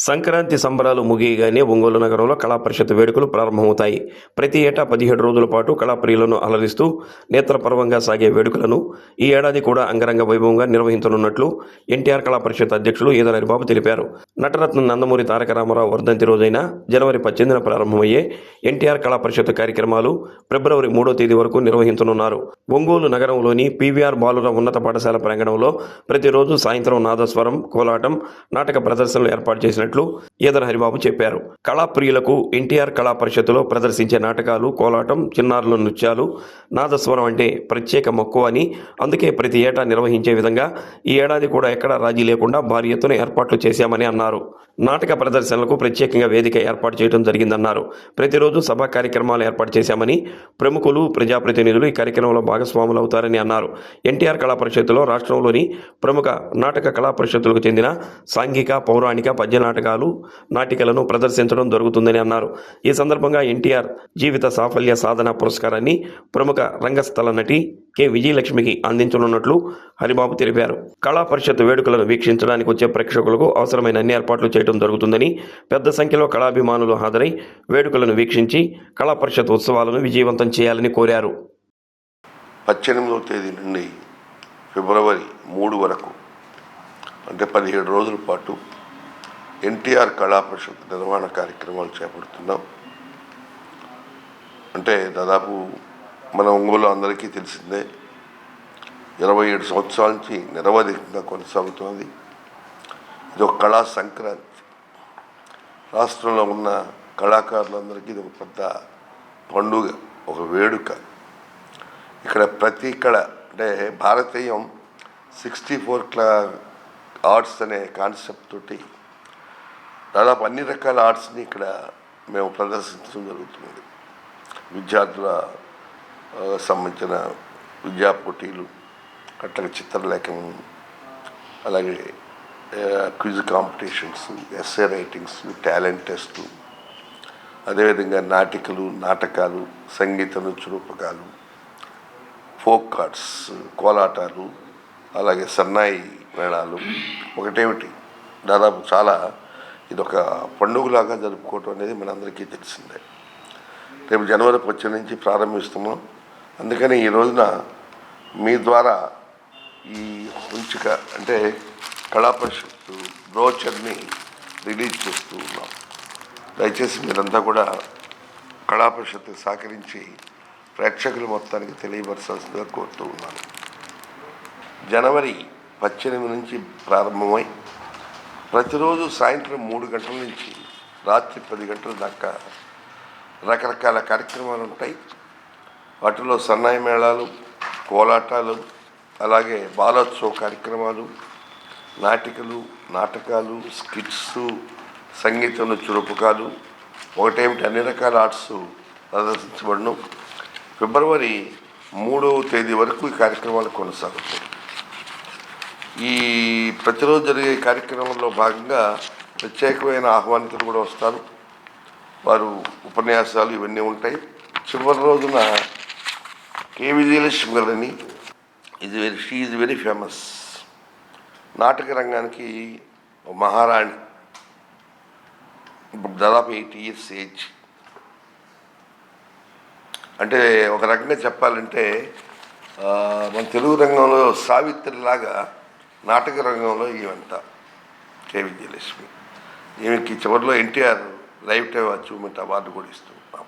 సంక్రాంతి సంబరాలు ముగియగానే ఒంగోలు నగరంలో కళా పరిషత్ వేడుకలు ప్రారంభమవుతాయి. ప్రతి ఏటా 17 రోజుల పాటు కళాప్రియులను అలరిస్తూ నేత్రపర్వంగా సాగే వేడుకలను ఈ ఏడాది కూడా అంగరంగ వైభవంగా నిర్వహించనున్నట్లు ఎన్టీఆర్ కళా పరిషత్ అధ్యక్షులు ఈదర హరిబాబు తెలిపారు. నటరత్న నందమూరి తారక రామారావు వర్ధంతి రోజైన జనవరి 18న ప్రారంభమయ్యే ఎన్టీఆర్ కళా పరిషత్ కార్యక్రమాలు ఫిబ్రవరి 3వ తేదీ వరకు నిర్వహించనున్నారు. ఒంగోలు నగరంలోని పీవీఆర్ బాలుర ఉన్నత పాఠశాల ప్రాంగణంలో ప్రతిరోజు సాయంత్రం నాదస్వరం, కోలాటం, నాటక ప్రదర్శనలు ఏర్పాటు చేసినట్లు ఈదర హరిబాబు చెప్పారు. కళాప్రియులకు ఎన్టీఆర్ కళా పరిషత్తులో ప్రదర్శించే నాటకాలు, కోలాటం, చిన్నారుల నృత్యాలు, నాదస్వరం అంటే ప్రత్యేక మక్కువ అని, అందుకే ప్రతి ఏటా నిర్వహించే విధంగా ఈ ఏడాది కూడా ఎక్కడా రాజీ లేకుండా భారీ ఎత్తున ఏర్పాట్లు చేశామని అన్నారు. నాటక ప్రదర్శనలకు ప్రత్యేకంగా వేదిక ఏర్పాటు చేయడం జరిగిందన్నారు. ప్రతిరోజు సభా కార్యక్రమాలు ఏర్పాటు చేశామని, ప్రముఖులు, ప్రజాప్రతినిధులు ఈ కార్యక్రమంలో భాగస్వాములు అవుతారని అన్నారు. ఎన్టీఆర్ కళా పరిషత్తులో రాష్ట్రంలోని ప్రముఖ నాటక కళా పరిషత్తులకు చెందిన సాంఘిక, పౌరాణిక, పద్య నాటకాలు, నాటికలను ప్రదర్శించడం జరుగుతుందని అన్నారు. ఈ సందర్భంగా ఎన్టీఆర్ జీవిత సాఫల్య సాధన పురస్కారాన్ని ప్రముఖ రంగస్థల నటి కె విజయలక్ష్మికి అందించనున్నట్లు హరిబాబు తెలిపారు. కళా పరిషత్ వేడుకలను వీక్షించడానికి వచ్చే ప్రేక్షకులకు అవసరమైన అన్ని ఏర్పాట్లు చేయడం జరుగుతుందని, పెద్ద సంఖ్యలో కళాభిమానులు హాజరై వేడుకలను వీక్షించి కళా పరిషత్ ఉత్సవాలను విజయవంతం చేయాలని కోరారు. 18వ తేదీ నుండి ఫిబ్రవరి 3 వరకు అంటే 17 రోజుల పాటు ఎన్టీఆర్ కళా పరిషత్ నిర్వహణ కార్యక్రమాలు చేపడుతున్నాం. అంటే దాదాపు మన ఒంగోలు అందరికీ తెలిసిందే, 27 సంవత్సరాల నుంచి నిరవధికంగా కొనసాగుతున్నది. ఇది ఒక కళా సంక్రాంతి. రాష్ట్రంలో ఉన్న కళాకారులందరికీ ఇది ఒక పెద్ద పండుగ, ఒక వేడుక. ఇక్కడ ప్రతి కళ అంటే భారతీయం 64 ఆర్ట్స్ అనే కాన్సెప్ట్ తోటి దాదాపు అన్ని రకాల ఆర్ట్స్ని ఇక్కడ మేము ప్రదర్శించడం జరుగుతుంది. విద్యార్థుల సంబంధించిన విద్యా పోటీలు, అట్లాగే చిత్రలేఖనం, అలాగే quiz competitions, essay writings, talent టెస్టులు, అదేవిధంగా నాటికలు, నాటకాలు, సంగీత నృత్య రూపకాలు, ఫోక్ ఆర్ట్స్, కోలాటాలు, అలాగే సన్నాయి మేళాలు. ఒకటేమిటి దాదాపు చాలా ఇదొక పండుగలాగా జరుపుకోవటం అనేది మనందరికీ తెలిసిందే. రేపు జనవరి 18 నుంచి ప్రారంభిస్తున్నాం. అందుకని ఈ రోజున మీ ద్వారా ఈ ఉంచిక అంటే కళా పరిషత్ బ్రోచర్ని రిలీజ్ చేస్తూ ఉన్నాం. దయచేసి మీరంతా కూడా కళా పరిషత్తుకు సహకరించి ప్రేక్షకుల మొత్తానికి తెలియపరచాల్సిందిగా కోరుతూ ఉన్నాను. జనవరి 18 నుంచి ప్రారంభమై ప్రతిరోజు సాయంత్రం 3 గంటల నుంచి రాత్రి 10 గంటల దాకా రకరకాల కార్యక్రమాలు ఉంటాయి. వాటిలో సన్నాయి మేళాలు, కోలాటాలు, అలాగే బాలోత్సవ కార్యక్రమాలు, నాటికలు, నాటకాలు, స్కిట్స్, సంగీత నృత్య రూపకాలు, ఒకటేమిటి అన్ని రకాల ఆర్ట్స్ ప్రదర్శించబడను. ఫిబ్రవరి 3వ తేదీ వరకు ఈ కార్యక్రమాలు కొనసాగుతాయి. ఈ ప్రతిరోజు జరిగే కార్యక్రమంలో భాగంగా ప్రత్యేకమైన ఆహ్వానితులు కూడా వస్తారు. వారు ఉపన్యాసాలు ఇవన్నీ ఉంటాయి. చివరి రోజున కె విజయలక్ష్మి గారని షీ ఈజ్ వెరీ ఫేమస్, నాటక రంగానికి మహారాణి, ఇప్పుడు దాదాపు 80 years ఏజ్. అంటే ఒక రకంగా చెప్పాలంటే మన తెలుగు రంగంలో సావిత్రిలాగా నాటక రంగంలో ఈమెంత కె విజయలక్ష్మి. ఈమెకి చివరిలో NTR life time achievement award కూడా ఇస్తున్నాం.